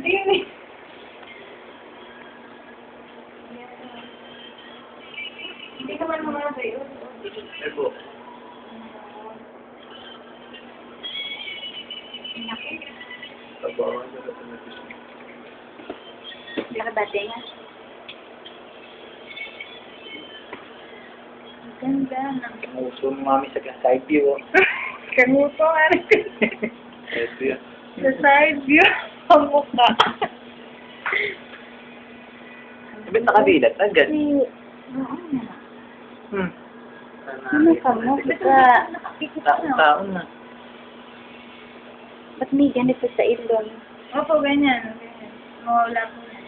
din eh. Hindi naman mga sa'yo. Ebo. Tabawan na lang na gusto. Nakabate nga. Ganda ng Uso ng mami sa side view. Oh. kanuto nga rin. Ito yan. Sa side view. Ang mukha. Sabi nakabilat agad. Ano ka mo? Taon na. Ba't may ganito sa ilong? Opo, ganyan. Mawala po na.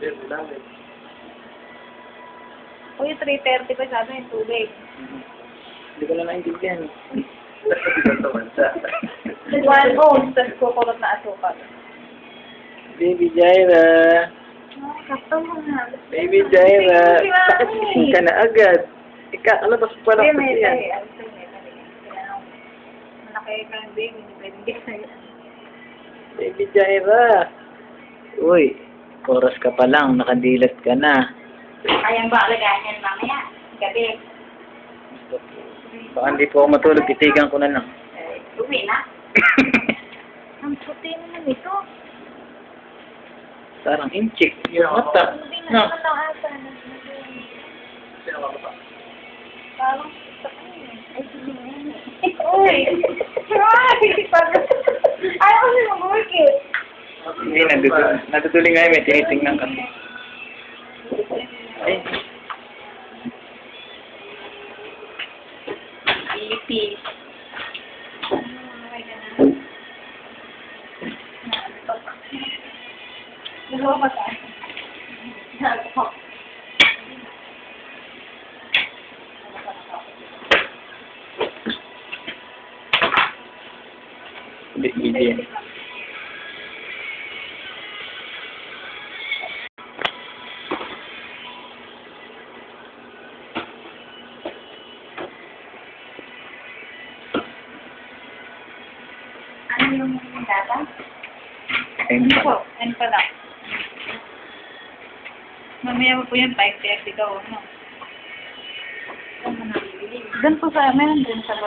Yan, dami. Uy, 3:30 pa sabi yung tubig. Hindi ko na naintindihan. Basta-basta. 1 ounce, tapos kukulot na asukal. Baby Jaira. Sakto mo na. Baby Jaira. Bakit gising ka na agad? Ikalabas pa lang Hindi, kasi yan. may malaki ka ng baby, hindi pwede sa'yo. Baby Jaira. Uy, oras ka pa lang, nakadilat ka na. Kayang ba alagaan yan mamaya? Gabi. Baka hindi po ako matulog, titigan ko na lang. Uwi na. Ang puti naman ito. Sarang inchik. Yung mata. Hindi na No. naman ang asa. Sino ka ba? Parang ay, sige na yan eh. Uy! Ay! Parang... Ayaw ko siya mag-workit. Hindi, naduduling nga may tinitingnan ka. Ay, Lipi. Dalawa pa tayo. bigyan. Ano yung data? Ayun Ano pa. po? Ano pala? Mamaya mo po yan, 5:30 daw, no? Doon po sa, meron din sa baba.